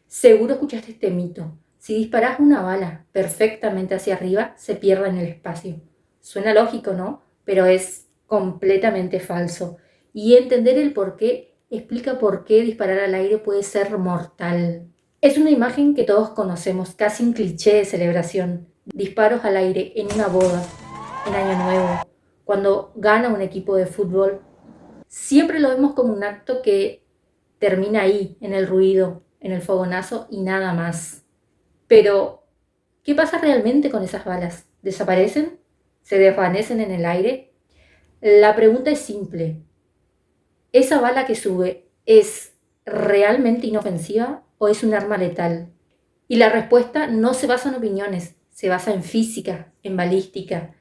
Seguro escuchaste este mito. Si disparas una bala perfectamente hacia arriba, se pierde en el espacio. Suena lógico, ¿no? Pero es completamente falso. Y entender el por qué explica por qué disparar al aire puede ser mortal. Es una imagen que todos conocemos, casi un cliché de celebración. Disparos al aire en una boda, en Año Nuevo, cuando gana un equipo de fútbol. Siempre lo vemos como un acto que termina ahí, en el ruido, en el fogonazo y nada más. Pero, ¿qué pasa realmente con esas balas? ¿Desaparecen? ¿Se desvanecen en el aire? La pregunta es simple. ¿Esa bala que sube es realmente inofensiva o es un arma letal? Y la respuesta no se basa en opiniones, se basa en física, en balística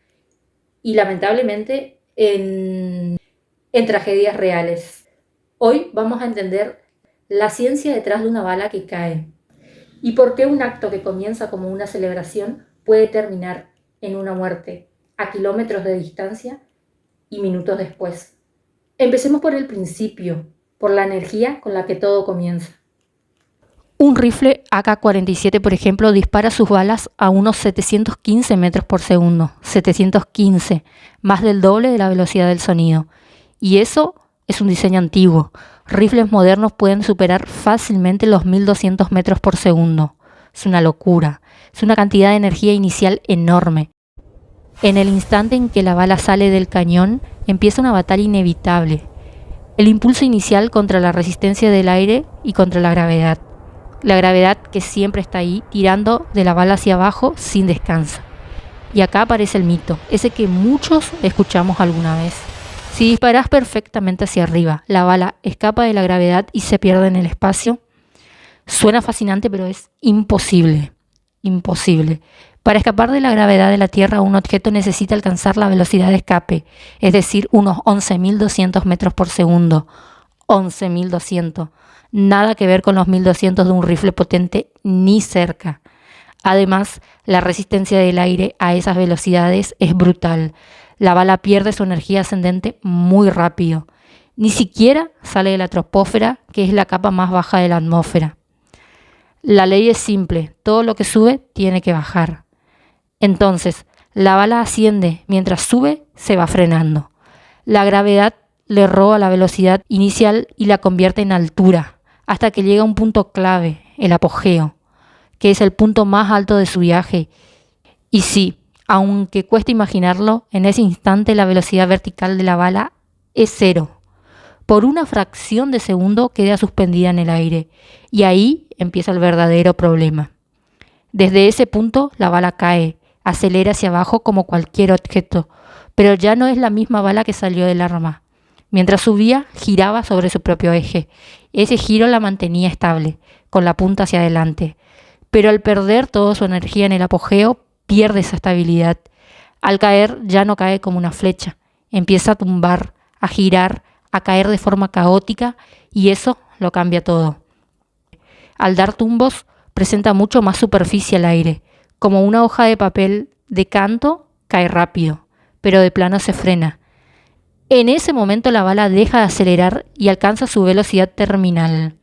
y lamentablemente en tragedias reales. Hoy vamos a entender la ciencia detrás de una bala que cae y por qué un acto que comienza como una celebración puede terminar en una muerte a kilómetros de distancia y minutos después. Empecemos por el principio, por la energía con la que todo comienza. Un rifle AK-47, por ejemplo, dispara sus balas a unos 715 metros por segundo. 715, más del doble de la velocidad del sonido. Y eso es un diseño antiguo. Rifles modernos pueden superar fácilmente los 1200 metros por segundo. Es una locura. Es una cantidad de energía inicial enorme. En el instante en que la bala sale del cañón, empieza una batalla inevitable. El impulso inicial contra la resistencia del aire y contra la gravedad. La gravedad que siempre está ahí, tirando de la bala hacia abajo sin descanso. Y acá aparece el mito, ese que muchos escuchamos alguna vez. Si disparas perfectamente hacia arriba, la bala escapa de la gravedad y se pierde en el espacio. Suena fascinante, pero es imposible. Imposible. Para escapar de la gravedad de la Tierra, un objeto necesita alcanzar la velocidad de escape, es decir, unos 11.200 metros por segundo. 11.200. Nada que ver con los 1.200 de un rifle potente, ni cerca. Además, la resistencia del aire a esas velocidades es brutal. La bala pierde su energía ascendente muy rápido. Ni siquiera sale de la troposfera, que es la capa más baja de la atmósfera. La ley es simple, todo lo que sube tiene que bajar. Entonces, la bala asciende, mientras sube se va frenando. La gravedad le roba la velocidad inicial y la convierte en altura, hasta que llega a un punto clave, el apogeo, que es el punto más alto de su viaje. Y sí, aunque cueste imaginarlo, en ese instante la velocidad vertical de la bala es cero. Por una fracción de segundo queda suspendida en el aire, y ahí empieza el verdadero problema. Desde ese punto la bala cae, acelera hacia abajo como cualquier objeto, pero ya no es la misma bala que salió del arma. Mientras subía, giraba sobre su propio eje. Ese giro la mantenía estable, con la punta hacia adelante. Pero al perder toda su energía en el apogeo, pierde esa estabilidad. Al caer, ya no cae como una flecha. Empieza a tumbar, a girar, a caer de forma caótica, y eso lo cambia todo. Al dar tumbos, presenta mucho más superficie al aire. Como una hoja de papel de canto, cae rápido, pero de plano se frena. En ese momento la bala deja de acelerar y alcanza su velocidad terminal.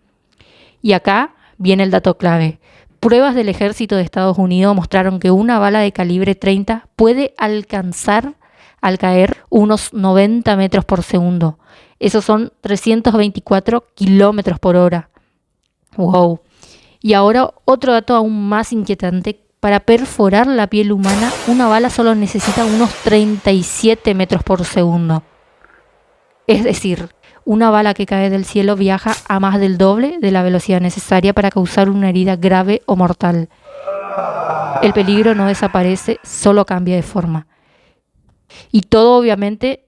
Y acá viene el dato clave. Pruebas del ejército de Estados Unidos mostraron que una bala de calibre 30 puede alcanzar al caer unos 90 metros por segundo. Esos son 324 kilómetros por hora. ¡Wow! Y ahora otro dato aún más inquietante. Para perforar la piel humana, una bala solo necesita unos 37 metros por segundo. Es decir, una bala que cae del cielo viaja a más del doble de la velocidad necesaria para causar una herida grave o mortal. El peligro no desaparece, solo cambia de forma. Y todo obviamente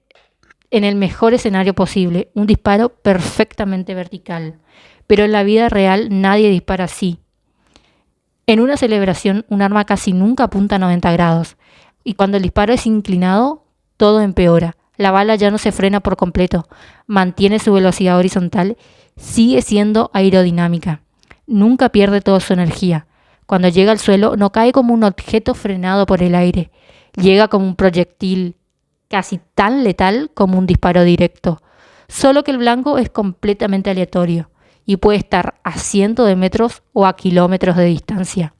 en el mejor escenario posible, un disparo perfectamente vertical. Pero en la vida real nadie dispara así. En una celebración, un arma casi nunca apunta a 90 grados. Y cuando el disparo es inclinado, todo empeora. La bala ya no se frena por completo, mantiene su velocidad horizontal, sigue siendo aerodinámica. Nunca pierde toda su energía. Cuando llega al suelo no cae como un objeto frenado por el aire, llega como un proyectil, casi tan letal como un disparo directo. Solo que el blanco es completamente aleatorio y puede estar a cientos de metros o a kilómetros de distancia.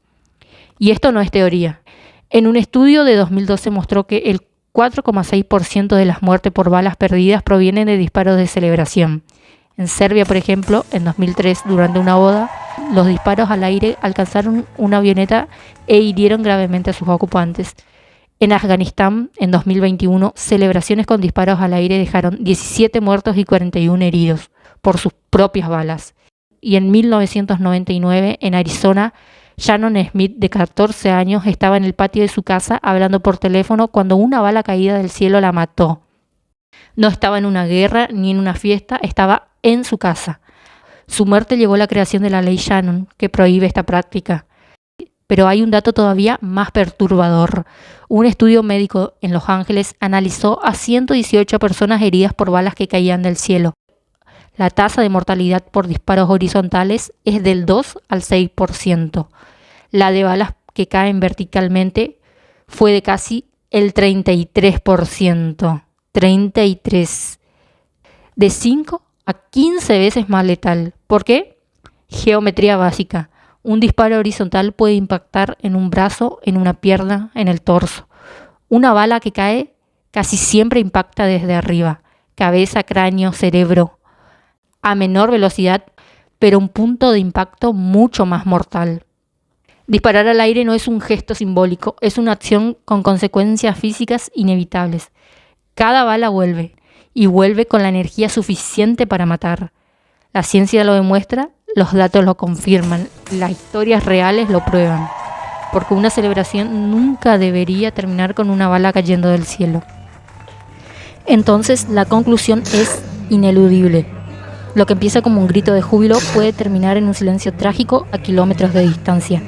Y esto no es teoría. En un estudio de 2012 mostró que el 4,6% de las muertes por balas perdidas provienen de disparos de celebración. En Serbia, por ejemplo, en 2003, durante una boda, los disparos al aire alcanzaron una avioneta e hirieron gravemente a sus ocupantes. En Afganistán, en 2021, celebraciones con disparos al aire dejaron 17 muertos y 41 heridos por sus propias balas. Y en 1999, en Arizona, Shannon Smith, de 14 años, estaba en el patio de su casa hablando por teléfono cuando una bala caída del cielo la mató. No estaba en una guerra ni en una fiesta, estaba en su casa. Su muerte llevó a la creación de la ley Shannon, que prohíbe esta práctica. Pero hay un dato todavía más perturbador. Un estudio médico en Los Ángeles analizó a 118 personas heridas por balas que caían del cielo. La tasa de mortalidad por disparos horizontales es del 2 al 6%. La de balas que caen verticalmente fue de casi el 33%. 33%. De 5 a 15 veces más letal. ¿Por qué? Geometría básica. Un disparo horizontal puede impactar en un brazo, en una pierna, en el torso. Una bala que cae casi siempre impacta desde arriba, cabeza, cráneo, cerebro, a menor velocidad, pero un punto de impacto mucho más mortal. Disparar al aire no es un gesto simbólico, es una acción con consecuencias físicas inevitables. Cada bala vuelve, y vuelve con la energía suficiente para matar. La ciencia lo demuestra, los datos lo confirman, las historias reales lo prueban, porque una celebración nunca debería terminar con una bala cayendo del cielo. Entonces, la conclusión es ineludible. Lo que empieza como un grito de júbilo puede terminar en un silencio trágico a kilómetros de distancia.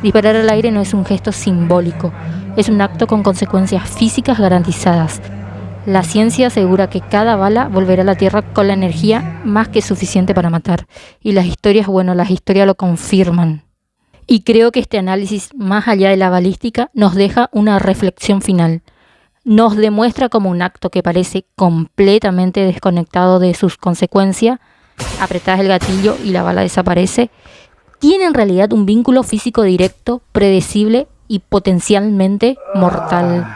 Disparar al aire no es un gesto simbólico, es un acto con consecuencias físicas garantizadas. La ciencia asegura que cada bala volverá a la Tierra con la energía más que suficiente para matar. Y las historias lo confirman. Y creo que este análisis, más allá de la balística, nos deja una reflexión final. Nos demuestra como un acto que parece completamente desconectado de sus consecuencias, apretás el gatillo y la bala desaparece, tiene en realidad un vínculo físico directo, predecible y potencialmente mortal.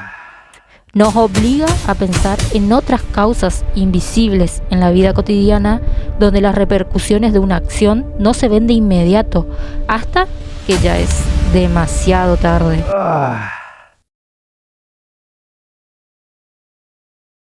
Nos obliga a pensar en otras causas invisibles en la vida cotidiana, donde las repercusiones de una acción no se ven de inmediato, hasta que ya es demasiado tarde.